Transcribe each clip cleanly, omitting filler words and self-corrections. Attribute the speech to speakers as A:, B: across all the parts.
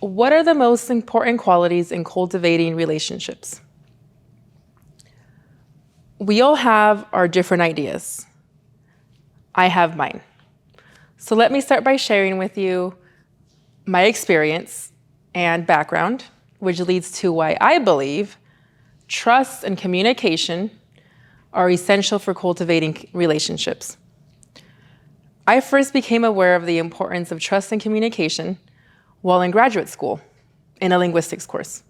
A: What are the most important qualities in cultivating relationships? We all have our different ideas. I have mine. So let me start by sharing with you my experience and background, which leads to why I believe trust and communication are essential for cultivating relationships. I first became aware of the importance of trust and communication while in graduate school in a linguistics course.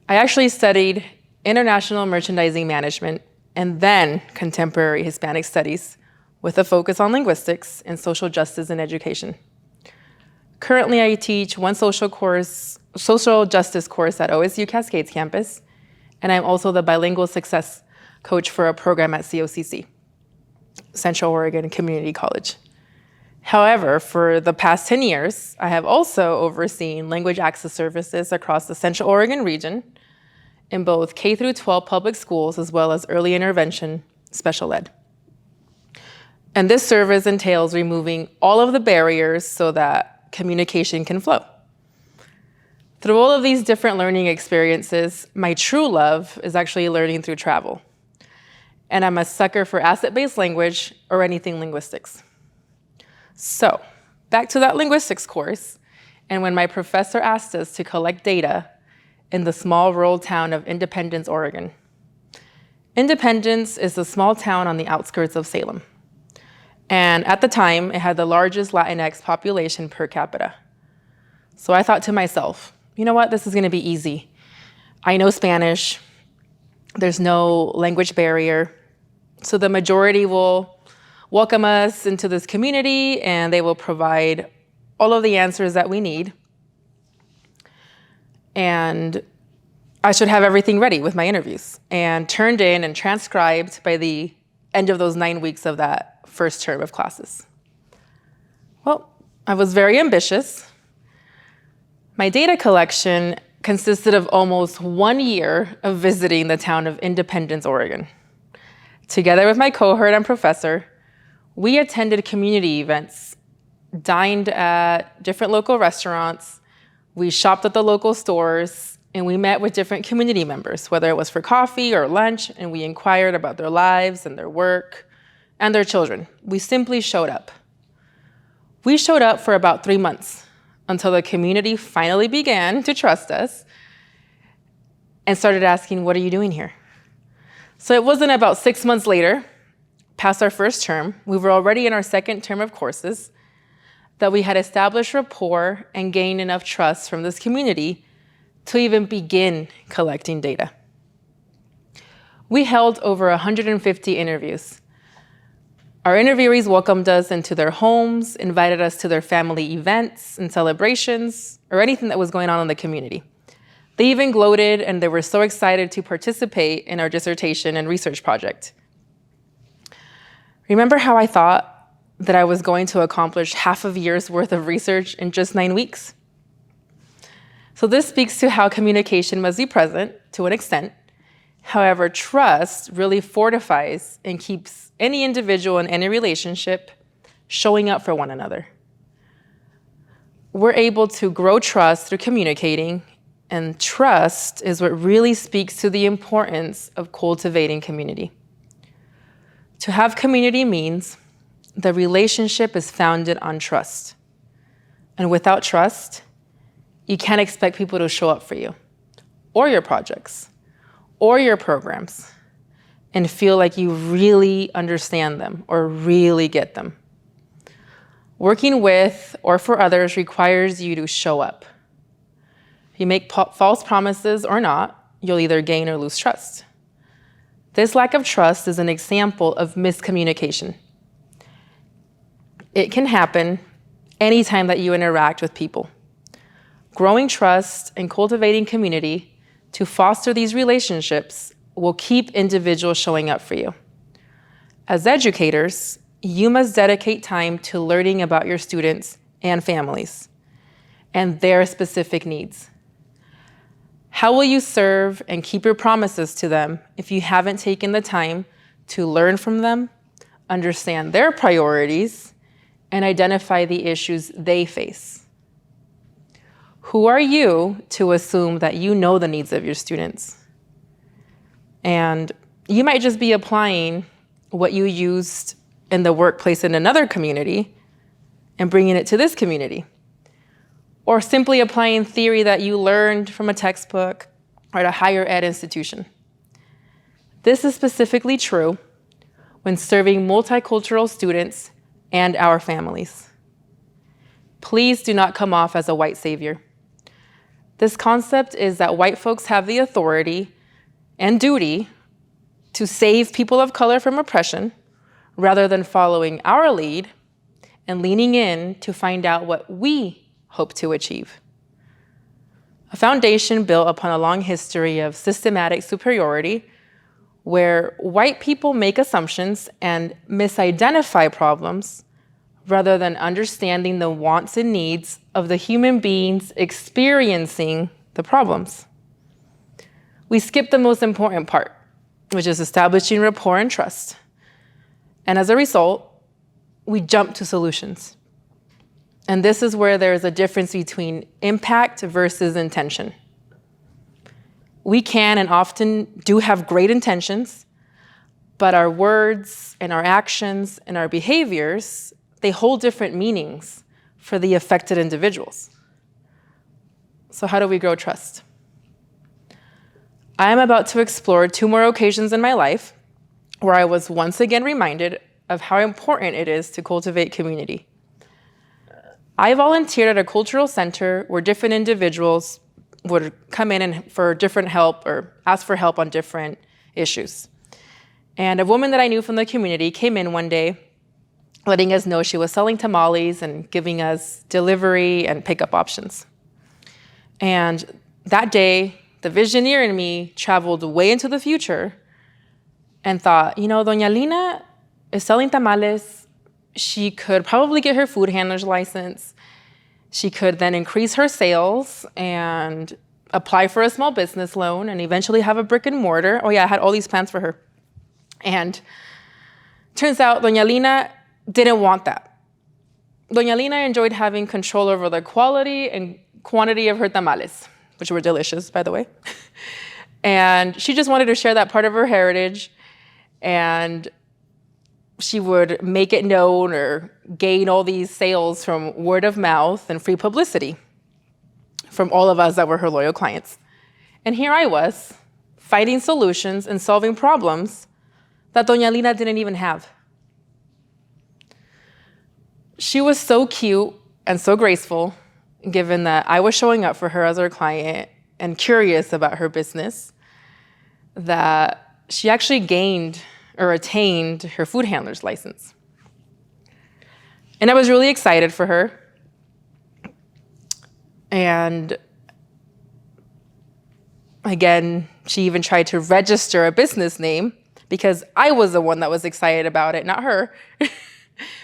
A: I actually studied international merchandising management and then contemporary Hispanic studies with a focus on linguistics and social justice in education. Currently, I teach one social justice course at OSU Cascades campus, and I'm also the bilingual success coach for a program at COCC, Central Oregon Community College. However, for the past 10 years, I have also overseen language access services across the Central Oregon region in both K through 12 public schools as well as early intervention special ed. And this service entails removing all of the barriers so that communication can flow. Through all of these different learning experiences, my true love is actually learning through travel. And I'm a sucker for asset-based language or anything linguistics. So, back to that linguistics course, and when my professor asked us to collect data in the small rural town of Independence, Oregon. Independence is a small town on the outskirts of Salem. And at the time, it had the largest Latinx population per capita. So I thought to myself, you know what, this is gonna be easy. I know Spanish, there's no language barrier, so the majority will welcome us into this community and they will provide all of the answers that we need. And I should have everything ready with my interviews and turned in and transcribed by the end of those 9 weeks of that first term of classes. Well, I was very ambitious. My data collection consisted of almost 1 year of visiting the town of Independence, Oregon. Together with my cohort and professor, we attended community events, dined at different local restaurants, we shopped at the local stores, and we met with different community members, whether it was for coffee or lunch, and we inquired about their lives and their work and their children. We simply showed up. We showed up for about 3 months until the community finally began to trust us and started asking, what are you doing here? So it wasn't about 6 months later, past our first term, we were already in our second term of courses, that we had established rapport and gained enough trust from this community to even begin collecting data. We held over 150 interviews. Our interviewees welcomed us into their homes, invited us to their family events and celebrations, or anything that was going on in the community. They even gloated and they were so excited to participate in our dissertation and research project. Remember how I thought that I was going to accomplish half a year's worth of research in just 9 weeks? So this speaks to how communication must be present to an extent. However, trust really fortifies and keeps any individual in any relationship showing up for one another. We're able to grow trust through communicating, and trust is what really speaks to the importance of cultivating community. To have community means the relationship is founded on trust. And without trust, you can't expect people to show up for you, or your projects, or your programs, and feel like you really understand them or really get them. Working with or for others requires you to show up. If you make false promises or not, you'll either gain or lose trust. This lack of trust is an example of miscommunication. It can happen anytime that you interact with people. Growing trust and cultivating community to foster these relationships will keep individuals showing up for you. As educators, you must dedicate time to learning about your students and families and their specific needs. How will you serve and keep your promises to them if you haven't taken the time to learn from them, understand their priorities, and identify the issues they face? Who are you to assume that you know the needs of your students? And you might just be applying what you used in the workplace in another community and bringing it to this community. Or simply applying theory that you learned from a textbook or at a higher ed institution. This is specifically true when serving multicultural students and our families. Please do not come off as a white savior. This concept is that white folks have the authority and duty to save people of color from oppression rather than following our lead and leaning in to find out what we hope to achieve. A foundation built upon a long history of systematic superiority where white people make assumptions and misidentify problems rather than understanding the wants and needs of the human beings experiencing the problems. We skip the most important part, which is establishing rapport and trust. And as a result, we jump to solutions. And this is where there's a difference between impact versus intention. We can and often do have great intentions, but our words and our actions and our behaviors, they hold different meanings for the affected individuals. So how do we grow trust? I am about to explore 2 more occasions in my life where I was once again reminded of how important it is to cultivate community. I volunteered at a cultural center where different individuals would come in and for different help or ask for help on different issues. And a woman that I knew from the community came in one day letting us know she was selling tamales and giving us delivery and pickup options. And that day, the visioneer in me traveled way into the future and thought, Doña Lina is selling tamales. She could probably get her food handler's license. She could then increase her sales and apply for a small business loan and eventually have a brick and mortar. Oh yeah, I had all these plans for her. And turns out Doña Lina didn't want that. Doña Lina enjoyed having control over the quality and quantity of her tamales, which were delicious, by the way. And she just wanted to share that part of her heritage, and she would make it known or gain all these sales from word of mouth and free publicity from all of us that were her loyal clients. And here I was, finding solutions and solving problems that Doña Lina didn't even have. She was so cute and so graceful, given that I was showing up for her as her client and curious about her business, that she actually gained or attained her food handler's license. And I was really excited for her. And again, she even tried to register a business name because I was the one that was excited about it, not her.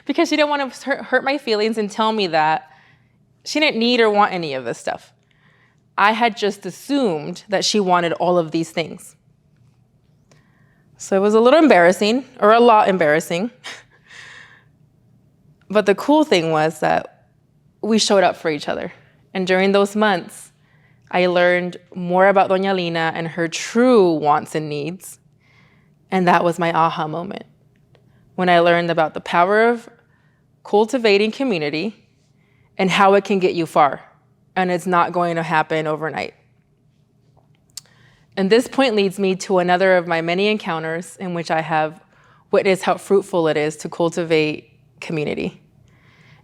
A: Because she didn't want to hurt my feelings and tell me that she didn't need or want any of this stuff. I had just assumed that she wanted all of these things. So it was a little embarrassing, or a lot embarrassing. But the cool thing was that we showed up for each other. And during those months, I learned more about Doña Lina and her true wants and needs. And that was my aha moment, when I learned about the power of cultivating community and how it can get you far. And it's not going to happen overnight. And this point leads me to another of my many encounters in which I have witnessed how fruitful it is to cultivate community.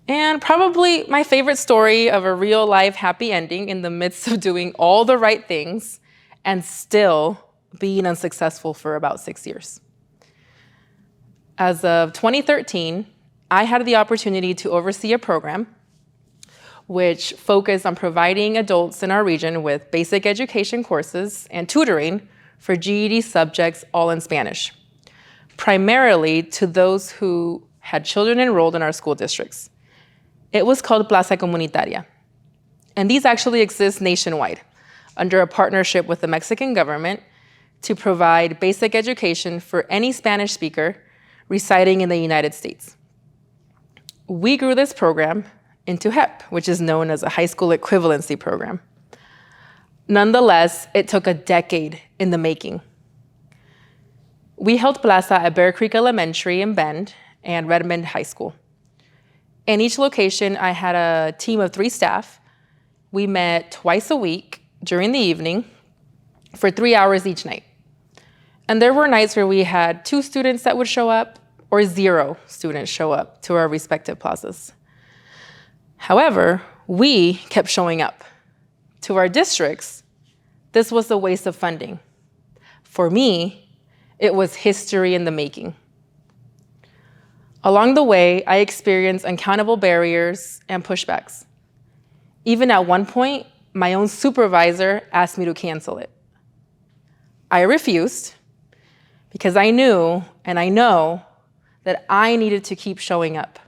A: And probably my favorite story of a real life happy ending in the midst of doing all the right things and still being unsuccessful for about 6 years. As of 2013, I had the opportunity to oversee a program which focused on providing adults in our region with basic education courses and tutoring for GED subjects, all in Spanish, primarily to those who had children enrolled in our school districts. It was called Plaza Comunitaria. And these actually exist nationwide under a partnership with the Mexican government to provide basic education for any Spanish speaker residing in the United States. We grew this program into HEP, which is known as a high school equivalency program. Nonetheless, it took a decade in the making. We held Plaza at Bear Creek Elementary in Bend and Redmond High School. In each location, I had a team of 3 staff. We met twice a week during the evening for 3 hours each night. And there were nights where we had 2 students that would show up or 0 students show up to our respective plazas. However, we kept showing up. To our districts, this was a waste of funding. For me, it was history in the making. Along the way, I experienced uncountable barriers and pushbacks. Even at one point, my own supervisor asked me to cancel it. I refused because I knew and I know that I needed to keep showing up.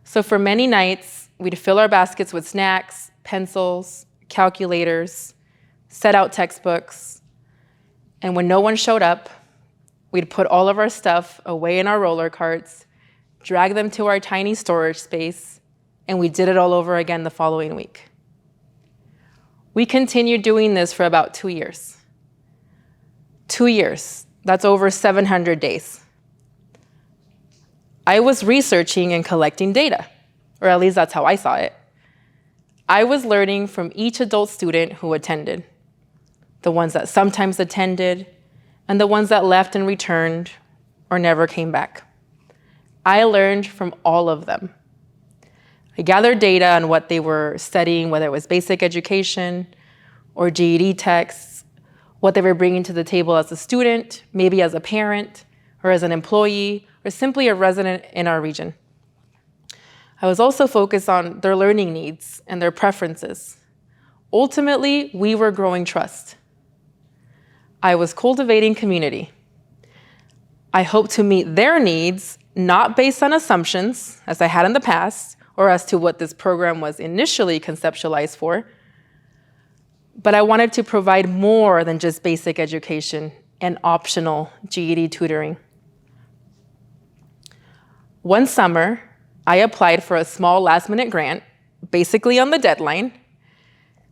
A: So for many nights, we'd fill our baskets with snacks, pencils, calculators, set out textbooks, and when no one showed up, we'd put all of our stuff away in our roller carts, drag them to our tiny storage space, and we did it all over again the following week. We continued doing this for about 2 years. 2 years, that's over 700 days. I was researching and collecting data, or at least that's how I saw it. I was learning from each adult student who attended, the ones that sometimes attended, and the ones that left and returned or never came back. I learned from all of them. I gathered data on what they were studying, whether it was basic education or GED texts, what they were bringing to the table as a student, maybe as a parent, or as an employee, or simply a resident in our region. I was also focused on their learning needs and their preferences. Ultimately, we were growing trust. I was cultivating community. I hoped to meet their needs, not based on assumptions, as I had in the past, or as to what this program was initially conceptualized for, but I wanted to provide more than just basic education and optional GED tutoring. One summer, I applied for a small last-minute grant, basically on the deadline,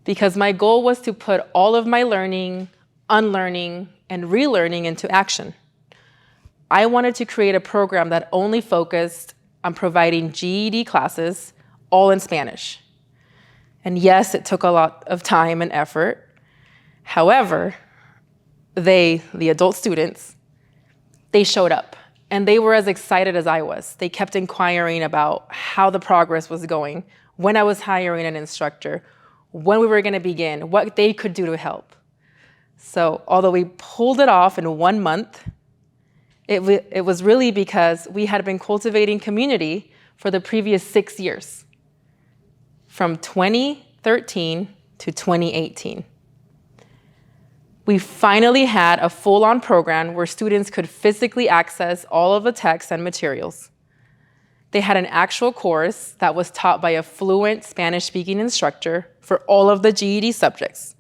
A: because my goal was to put all of my learning, unlearning, and relearning into action. I wanted to create a program that only focused on providing GED classes, all in Spanish. And yes, it took a lot of time and effort. However, the adult students, they showed up. And they were as excited as I was. They kept inquiring about how the progress was going, when I was hiring an instructor, when we were going to begin, what they could do to help. So although we pulled it off in 1 month, it was really because we had been cultivating community for the previous 6 years, from 2013 to 2018. We finally had a full-on program where students could physically access all of the texts and materials. They had an actual course that was taught by a fluent Spanish-speaking instructor for all of the GED subjects.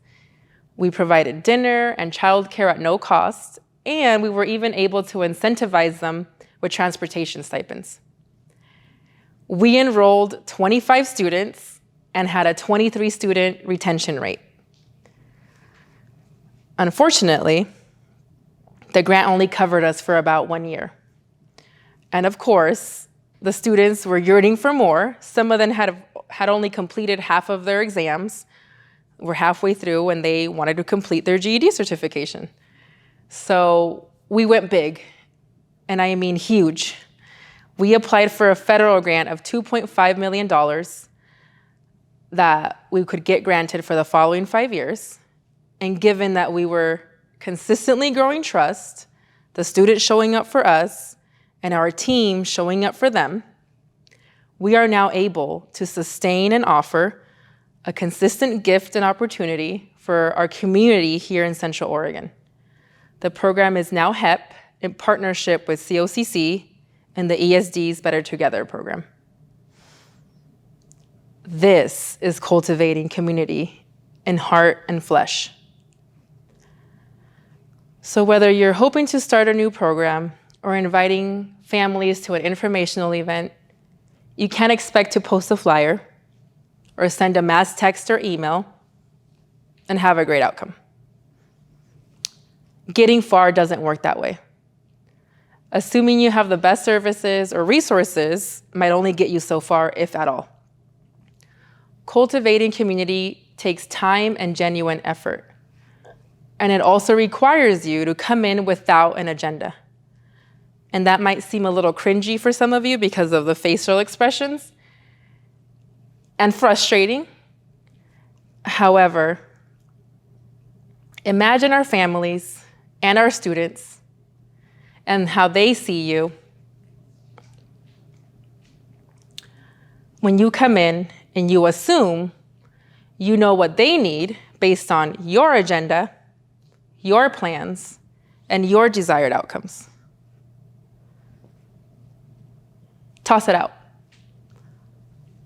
A: We provided dinner and childcare at no cost, and we were even able to incentivize them with transportation stipends. We enrolled 25 students and had a 23-student retention rate. Unfortunately, the grant only covered us for about 1 year. And of course, the students were yearning for more. Some of them had only completed half of their exams, were halfway through, and they wanted to complete their GED certification. So we went big, and I mean huge. We applied for a federal grant of $2.5 million that we could get granted for the following 5 years. And given that we were consistently growing trust, the students showing up for us, and our team showing up for them, we are now able to sustain and offer a consistent gift and opportunity for our community here in Central Oregon. The program is now HEP in partnership with COCC and the ESD's Better Together program. This is cultivating community in heart and flesh. So whether you're hoping to start a new program or inviting families to an informational event, You can't expect to post a flyer or send a mass text or email and have a great outcome. Getting far doesn't work that way. Assuming you have the best services or resources might only get you so far, if at all. Cultivating community takes time and genuine effort. And it also requires you to come in without an agenda. And that might seem a little cringy for some of you because of the facial expressions and frustrating. However, imagine our families and our students and how they see you when you come in and you assume you know what they need based on your agenda, your plans, and your desired outcomes. Toss it out.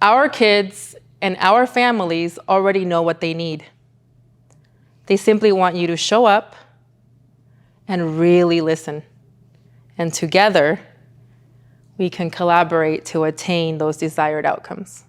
A: Our kids and our families already know what they need. They simply want you to show up and really listen. And together, we can collaborate to attain those desired outcomes.